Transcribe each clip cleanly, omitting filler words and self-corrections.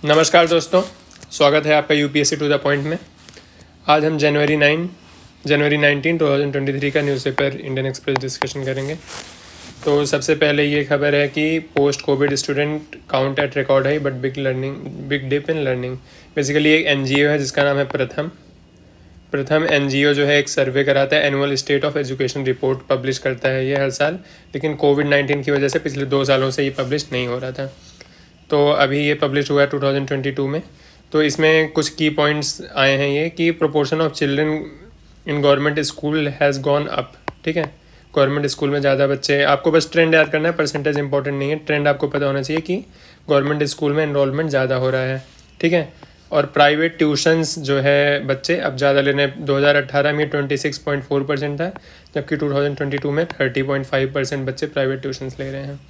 नमस्कार दोस्तों, स्वागत है आपका यूपीएससी टू द पॉइंट में। आज हम जनवरी 19 2023 का न्यूज़पेपर इंडियन एक्सप्रेस डिस्कशन करेंगे। तो सबसे पहले ये खबर है कि post Covid student count at record high but big dip in learning. Basically एक एनजीओ है जिसका नाम है प्रथम एनजीओ जो है एक सर्वे कराता है, annual state of education report publish करता है ये हर साल, लेकिन कोविड-19 की वजह से पिछले 2 सालों से ये पब्लिश नहीं हो रहा था। तो अभी ये पब्लिश हुआ है 2022 में। तो इसमें कुछ की पॉइंट्स आए हैं ये कि proportion of children in government school has gone up. ठीक है, गवर्नमेंट स्कूल में ज़्यादा बच्चे, आपको बस ट्रेंड याद करना है, परसेंटेज इंपॉर्टेंट नहीं है, ट्रेंड आपको पता होना चाहिए कि गवर्नमेंट स्कूल में इनरोलमेंट ज़्यादा हो रहा है। ठीक है, और प्राइवेट ट्यूशन्स जो है बच्चे अब ज़्यादा लेने, 2018 में 26.4% था, जबकि 2022 में 30.5% बच्चे प्राइवेट ट्यूशन्स ले रहे हैं।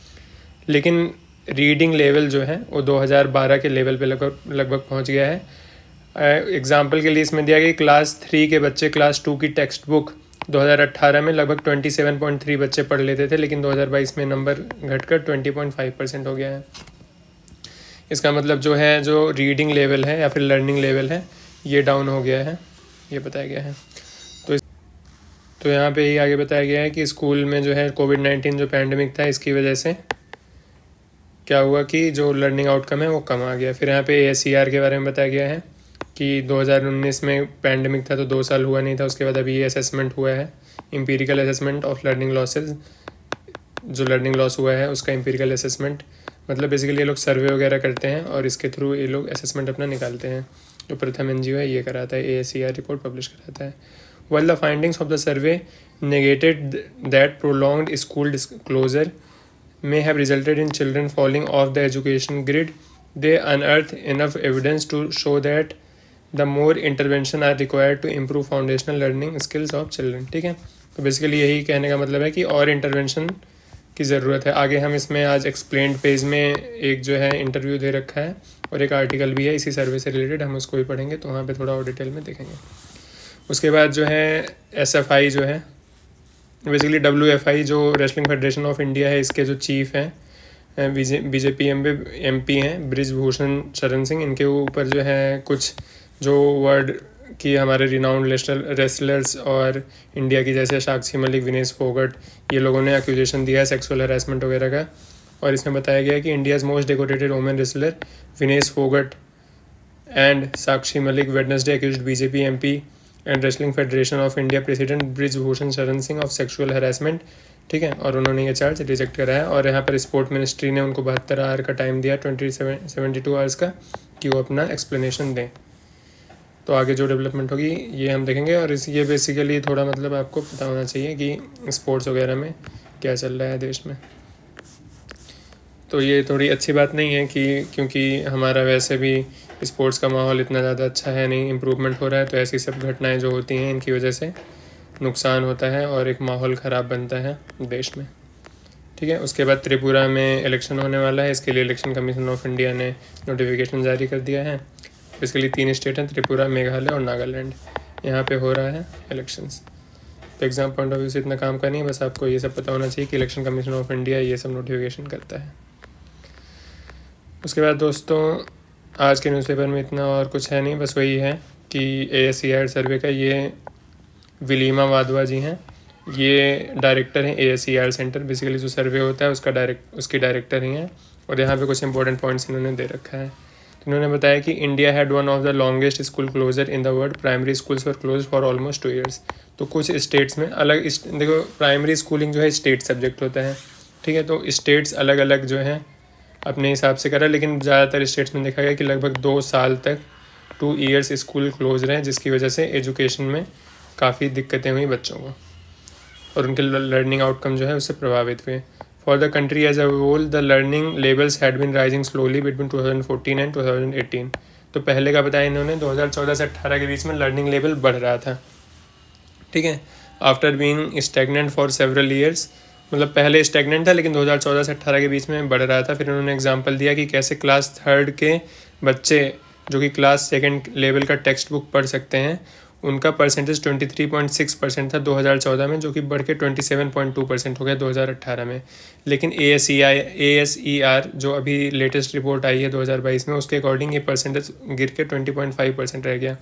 लेकिन रीडिंग लेवल जो है वो 2012 के लेवल पे लगभग पहुंच गया है। एग्जाम्पल के लिए इसमें दिया गया कि क्लास 3 के बच्चे क्लास 2 की टेक्स्ट बुक 2018 में लगभग 27.3 बच्चे पढ़ लेते थे, लेकिन 2022 में नंबर घटकर 20.5% हो गया है। इसका मतलब जो है, जो रीडिंग लेवल है या फिर लर्निंग लेवल है, ये डाउन हो गया है, ये बताया गया है। तो यहाँ पे ही आगे बताया गया है कि स्कूल में जो है कोविड-19 जो पैंडमिक था, इसकी वजह से क्या हुआ कि जो लर्निंग आउटकम है वो कम आ गया। फिर यहाँ पे ASER के बारे में बताया गया है कि 2019 में पैंडमिक था तो 2 साल हुआ नहीं था, उसके बाद अभी ये असेसमेंट हुआ है, empirical assessment of learning losses, जो लर्निंग लॉस हुआ है उसका एम्पिरिकल असेसमेंट। मतलब बेसिकली ये लोग सर्वे वगैरह करते हैं और इसके थ्रू ये लोग असेसमेंट अपना निकालते हैं। जो प्रथम एनजीओ है ये कराता है, ASER रिपोर्ट पब्लिश कराता है। While the findings of the survey negated that prolonged school closure may have resulted in children falling off the education grid, they unearthed enough evidence to show that the more intervention are required to improve foundational learning skills of children। ठीक है, तो basically यही कहने का मतलब है कि और इंटरवेंशन की ज़रूरत है। आगे हम इसमें आज एक्सप्लेन्ड पेज में एक जो है इंटरव्यू दे रखा है और एक आर्टिकल भी है इसी सर्वे से रिलेटेड, हम उसको भी पढ़ेंगे, तो वहाँ पे थोड़ा और डिटेल में देखेंगे। उसके बाद जो है SFI जो है बेसिकली WFI जो रेसलिंग फेडरेशन ऑफ इंडिया है, इसके जो चीफ हैं बीजेपी MP हैं बृजभूषण शरण सिंह, इनके ऊपर जो है कुछ जो वर्ल्ड की हमारे रिनाउंड रेसलर्स और इंडिया की जैसे साक्षी मलिक, विनेश फोगट, ये लोगों ने एक्यूजेशन दिया है सेक्सुअल हरासमेंट वगैरह का। और इसमें बताया गया है कि India's most decorated women wrestler Vinesh Phogat and Sakshi Malik Wednesday accused BJP MP and Wrestling Federation of India president Brij Bhushan Sharan Singh of sexual harassment. ठीक है, और उन्होंने ये चार्ज रिजेक्ट करा है। और यहाँ पर स्पोर्ट मिनिस्ट्री ने उनको 72 आवर का टाइम दिया, 72 आवर्स का, कि वो अपना एक्सप्लेनेशन दें। तो आगे जो डेवलपमेंट होगी ये हम देखेंगे। और ये बेसिकली थोड़ा मतलब आपको पता होना चाहिए कि स्पोर्ट्स वगैरह में क्या चल रहा है देश में। तो ये थोड़ी अच्छी बात नहीं है कि क्योंकि हमारा वैसे भी स्पोर्ट्स का माहौल इतना ज़्यादा अच्छा है नहीं, इम्प्रूवमेंट हो रहा है, तो ऐसी सब घटनाएं जो होती हैं इनकी वजह से नुकसान होता है और एक माहौल ख़राब बनता है देश में। ठीक है, उसके बाद त्रिपुरा में इलेक्शन होने वाला है, इसके लिए इलेक्शन कमीशन ऑफ इंडिया ने नोटिफिकेशन जारी कर दिया है। बेसिकली 3 स्टेट हैं, त्रिपुरा, मेघालय और नागालैंड, यहाँ पे हो रहा है इलेक्शंस। तो एग्ज़ाम पॉइंट ऑफ व्यू से इतना काम का नहीं है, बस आपको ये सब पता होना चाहिए कि इलेक्शन कमीशन ऑफ इंडिया ये सब नोटिफिकेशन करता है। उसके बाद दोस्तों आज के न्यूज़पेपर में इतना और कुछ है नहीं, बस वही है कि ASER सर्वे का ये विलीमा वाधवा जी हैं, ये डायरेक्टर हैं ASER सेंटर, बेसिकली जो सर्वे होता है उसकी डायरेक्टर ही हैं। और यहाँ पे कुछ इंपॉर्टेंट पॉइंट्स इन्होंने दे रखा है। तो इन्होंने बताया कि India had one of the longest school closure in the world, primary schools were close for almost 2 years। तो कुछ स्टेट्स में अलग, देखो प्राइमरी स्कूलिंग जो है स्टेट सब्जेक्ट होता है, ठीक है, तो स्टेट्स अलग अलग जो है अपने हिसाब से करा, लेकिन ज़्यादातर स्टेट्स में देखा गया कि लगभग 2 साल तक 2 years स्कूल क्लोज रहे, जिसकी वजह से एजुकेशन में काफ़ी दिक्कतें हुई बच्चों को और उनके लर्निंग आउटकम जो है उससे प्रभावित हुए। For the country as a whole the learning levels had been rising slowly between 2014 and 2018। तो पहले का बताया इन्होंने 2014 से 18 के बीच में लर्निंग लेवल बढ़ रहा था। ठीक है, after being stagnant for several years, मतलब पहले स्टैग्नेंट था लेकिन 2014 से 18 के बीच में बढ़ रहा था। फिर उन्होंने एग्जांपल दिया कि कैसे क्लास 3rd के बच्चे जो कि क्लास 2nd लेवल का टेक्स्ट बुक पढ़ सकते हैं, उनका परसेंटेज 23.6% था 2014 में, जो कि बढ़ के 27.2% हो गया 2018 में। लेकिन ASER जो अभी लेटेस्ट रिपोर्ट आई है 2022 में, उसके अकॉर्डिंग ये परसेंटेज गिर के 20.5% रह गया।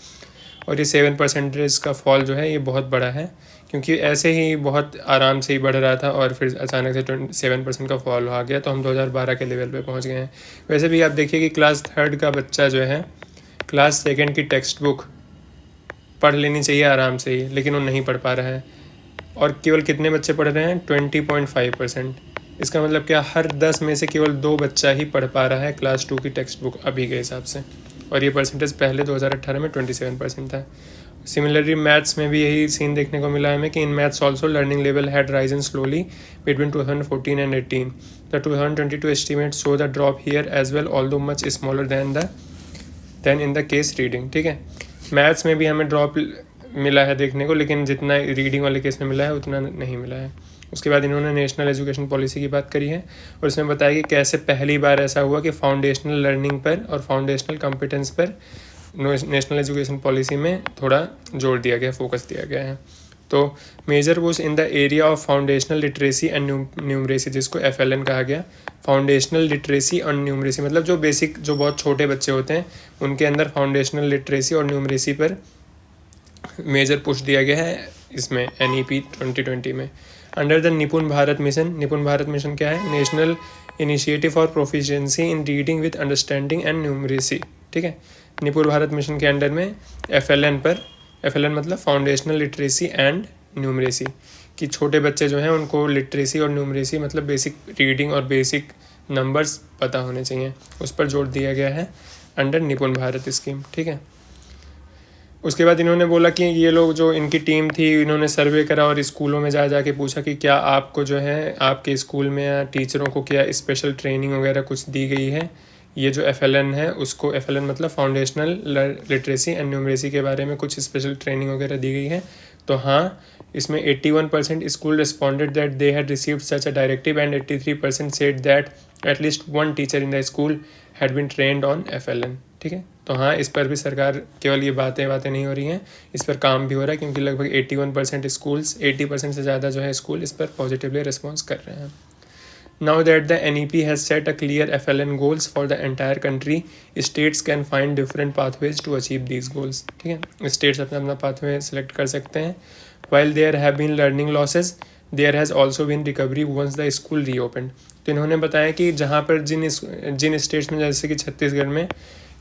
और ये 7% का फॉल जो है ये बहुत बड़ा है, क्योंकि ऐसे ही बहुत आराम से ही बढ़ रहा था और फिर अचानक से 7% का फॉल आ गया, तो हम 2012 के लेवल पे पहुंच गए हैं। वैसे भी आप देखिए कि क्लास 3rd का बच्चा जो है क्लास 2nd की टेक्स्ट बुक पढ़ लेनी चाहिए आराम से ही, लेकिन वो नहीं पढ़ पा रहा है। और केवल कितने बच्चे पढ़ रहे हैं? 20.5%। इसका मतलब क्या, हर 10 में से केवल 2 बच्चा ही पढ़ पा रहा है क्लास 2 की टेक्स्ट बुक अभी के हिसाब से। और ये परसेंटेज पहले 2018 में 27% था। सिमिलरली मैथ्स में भी यही सीन देखने को मिला हमें कि in maths also learning level had risen slowly between 2014 and 18। The 2022 estimate show the drop here as well, although much smaller than in the case reading. ठीक है, मैथ्स में भी हमें ड्रॉप मिला है देखने को, लेकिन जितना रीडिंग वाले केस में मिला है उतना नहीं मिला है। उसके बाद इन्होंने नेशनल एजुकेशन पॉलिसी की बात करी है और इसमें बताया कि कैसे पहली बार ऐसा हुआ कि फाउंडेशनल लर्निंग पर और फाउंडेशनल कॉम्पिटेंस पर नेशनल एजुकेशन पॉलिसी में थोड़ा जोर दिया गया, फोकस दिया गया है। तो major was in the area of foundational literacy and numeracy, जिसको FLN कहा गया। फाउंडेशनल लिटरेसी और न्यूमरेसी मतलब जो बेसिक, जो बहुत छोटे बच्चे होते हैं उनके अंदर फाउंडेशनल लिटरेसी और न्यूमरेसी पर मेजर पुश दिया गया है इसमें NEP 2020 में। अंडर द निपुण भारत मिशन, निपुण भारत मिशन क्या है? National initiative for proficiency in reading with understanding and numeracy. ठीक है, निपुण भारत मिशन के अंडर में FLN पर, FLN मतलब फाउंडेशनल लिटरेसी एंड न्यूमरेसी, कि छोटे बच्चे जो हैं उनको लिटरेसी और न्यूमरेसी मतलब बेसिक रीडिंग और बेसिक नंबर्स पता होने चाहिए, उस पर जोर दिया गया है अंडर निपुण भारत स्कीम। ठीक है, उसके बाद इन्होंने बोला कि ये लोग जो इनकी टीम थी, इन्होंने सर्वे करा और स्कूलों में जा के पूछा कि क्या आपको जो है आपके स्कूल में या टीचरों को क्या स्पेशल ट्रेनिंग वगैरह कुछ दी गई है ये जो FLN है उसको। FLN मतलब फाउंडेशनल लिटरेसी एंड न्यूमरेसी के बारे में कुछ स्पेशल ट्रेनिंग वगैरह दी गई है। तो हाँ, इसमें 81% school responded that they had received such a directive and 83% said that at least one teacher in the school had been trained on FLN। ठीक है, तो हाँ, इस पर भी सरकार, केवल ये बातें नहीं हो रही हैं, इस पर काम भी हो रहा है, क्योंकि लगभग 81% स्कूल्स, 80% से ज़्यादा जो है स्कूल इस पर पॉजिटिवली रिस्पॉन्स कर रहे हैं। Now that the NEP has set a clear FLN goals for the entire country, states can find different pathways to achieve these goals. ठीक है, states अपना pathway select कर सकते हैं। While there have been learning losses, there has also been recovery once the school reopened. तो इन्होंने बताया कि जहाँ पर जिन स्टेट्स में, जैसे कि छत्तीसगढ़ में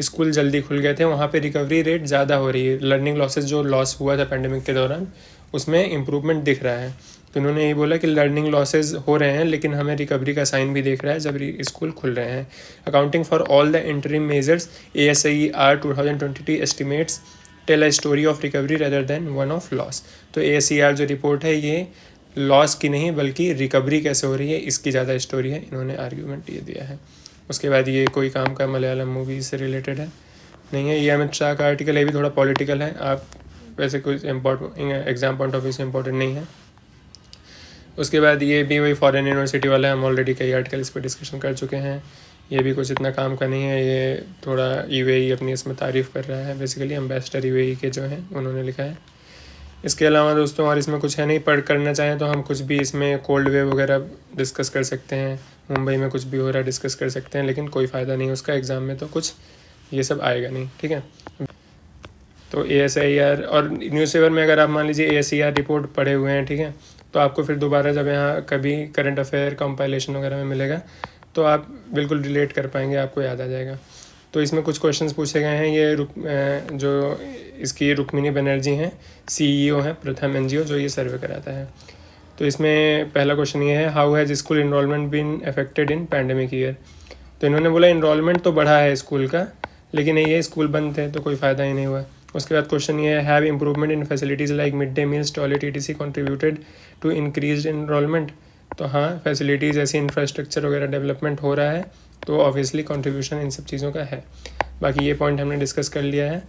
स्कूल जल्दी खुल गए थे, वहाँ पे रिकवरी रेट ज़्यादा हो रही है। लर्निंग लॉसेज जो लॉस हुआ था पैंडेमिक के दौरान, उसमें इम्प्रूवमेंट दिख रहा है। तो उन्होंने यही बोला कि लर्निंग लॉसेज हो रहे हैं, लेकिन हमें रिकवरी का साइन भी दिख रहा है जब स्कूल खुल रहे हैं। Accounting for all the interim measures, ASER 2022 estimates tell a story of recovery rather than one of loss. तो ASER जो रिपोर्ट है ये लॉस की नहीं बल्कि रिकवरी कैसे हो रही है इसकी ज़्यादा स्टोरी है, इन्होंने आर्ग्यूमेंट ये दिया है। उसके बाद ये कोई काम का मलयालम मूवी से रिलेटेड है नहीं है, ये अमित शाह का आर्टिकल है, भी थोड़ा पॉलिटिकल है, आप वैसे कुछ एग्जाम पॉइंट ऑफ व्यू से इम्पोर्टेंट नहीं है। उसके बाद ये भी वही फॉरेन यूनिवर्सिटी वाला है, हम ऑलरेडी कई आर्टिकल इस पर डिस्कशन कर चुके हैं, ये भी कुछ इतना काम का नहीं है। ये थोड़ा UAE अपनी इसमें तारीफ़ कर रहा है, बेसिकली एम्बेसडर UAE के जो हैं उन्होंने लिखा है। इसके अलावा दोस्तों और इसमें कुछ है नहीं, पढ़ करना चाहें तो हम कुछ भी इसमें कोल्ड वेव वगैरह डिस्कस कर सकते हैं, मुंबई में कुछ भी हो रहा है डिस्कस कर सकते हैं, लेकिन कोई फ़ायदा नहीं उसका, एग्ज़ाम में तो कुछ ये सब आएगा नहीं। ठीक है, तो ASER और न्यूज़पेपर में अगर आप मान लीजिए ASER रिपोर्ट पढ़े हुए हैं, ठीक है, तो आपको फिर दोबारा जब यहाँ कभी करंट अफेयर कंपाइलेशन वगैरह में मिलेगा तो आप बिल्कुल रिलेट कर पाएंगे, आपको याद आ जाएगा। तो इसमें कुछ क्वेश्चंस पूछे गए हैं। ये जो इसकी रुक्मिणी बनर्जी हैं, CEO हैं प्रथम NGO जो ये सर्वे कराता है। तो इसमें पहला क्वेश्चन ये है, how has school enrolment been affected in pandemic year. तो इन्होंने बोला इनरोलमेंट तो बढ़ा है स्कूल का, लेकिन ये स्कूल बंद थे तो कोई फ़ायदा ही नहीं हुआ। उसके बाद क्वेश्चन ये है, have improvement in facilities like mid day meals, toilet ETC contributed to increase enrolment. तो हाँ, फैसिलिटीज़ ऐसी इंफ्रास्ट्रक्चर वगैरह डेवलपमेंट हो रहा है, तो ऑब्वियसली कंट्रीब्यूशन इन सब चीज़ों का है। बाकी ये पॉइंट हमने डिस्कस कर लिया है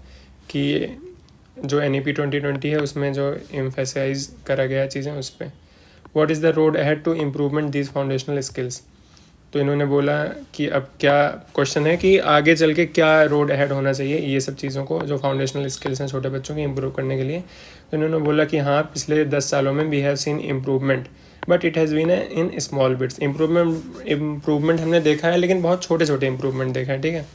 कि जो NEP 2020 है उसमें जो एम्फेसाइज करा गया चीज़ें उस पर। What is the road ahead to improvement these foundational skills. तो इन्होंने बोला कि अब क्या क्वेश्चन है कि आगे चल के क्या रोड अहेड होना चाहिए ये सब चीज़ों को, जो फाउंडेशनल स्किल्स हैं छोटे बच्चों की, इम्प्रूव करने के लिए। तो इन्होंने बोला कि हाँ, पिछले 10 सालों में we have seen improvement, but it has been in small bits. Improvement हमने देखा है, लेकिन बहुत छोटे छोटे इम्प्रूवमेंट देखा है, ठीक है।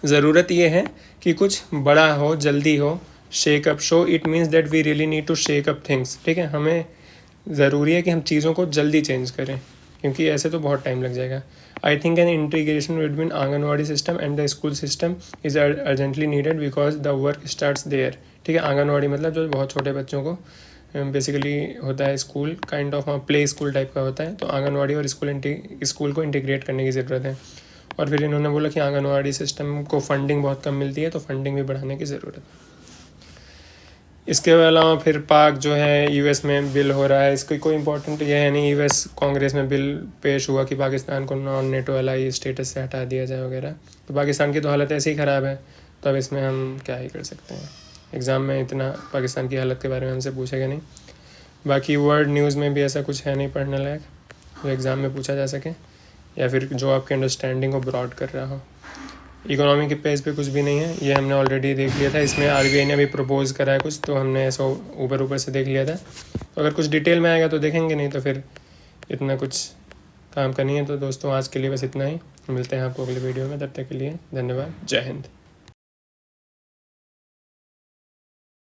ज़रूरत ये है कि कुछ बड़ा हो, जल्दी हो, shake up so it means that we really need to shake up things, ठीक है। हमें ज़रूरी है कि हम चीज़ों को जल्दी चेंज करें, क्योंकि ऐसे तो बहुत टाइम लग जाएगा। I think an integration between anganwadi system and the school system is urgently needed because the work starts there, ठीक है। आंगनवाड़ी मतलब जो बहुत छोटे बच्चों को बेसिकली होता है school, kind of play school type का होता है, तो आंगनवाड़ी और स्कूल को इंटीग्रेट करने की ज़रूरत है। और फिर इन्होंने बोला कि आंगनवाड़ी सिस्टम को फंडिंग बहुत कम मिलती है, तो फंडिंग भी बढ़ाने की ज़रूरत है। इसके अलावा फिर पाक जो है यूएस में बिल हो रहा है, इसकी कोई इंपॉर्टेंट ये है नहीं। यूएस कांग्रेस में बिल पेश हुआ कि पाकिस्तान को नॉन नेटो एलाई स्टेटस से हटा दिया जाए वगैरह। तो पाकिस्तान की तो हालत ऐसे ही ख़राब है, तो अब इसमें हम क्या ही कर सकते हैं। एग्ज़ाम में इतना पाकिस्तान की हालत के बारे में हमसे पूछेगा नहीं। बाकी वर्ल्ड न्यूज़ में भी ऐसा कुछ है नहीं पढ़ने लायक जो एग्ज़ाम में पूछा जा सके, या फिर जो आपके अंडरस्टैंडिंग को ब्रॉड कर रहा हो। इकोनॉमी के पेज पे कुछ भी नहीं है, ये हमने ऑलरेडी देख लिया था। इसमें आरबीआई ने भी प्रपोज करा है कुछ, तो हमने ऐसा ऊपर ऊपर से देख लिया था। तो अगर कुछ डिटेल में आएगा तो देखेंगे, नहीं तो फिर इतना कुछ काम का नहीं है। तो दोस्तों आज के लिए बस इतना ही, मिलते हैं आपको अगले वीडियो में, तब तक के लिए धन्यवाद, जय हिंद।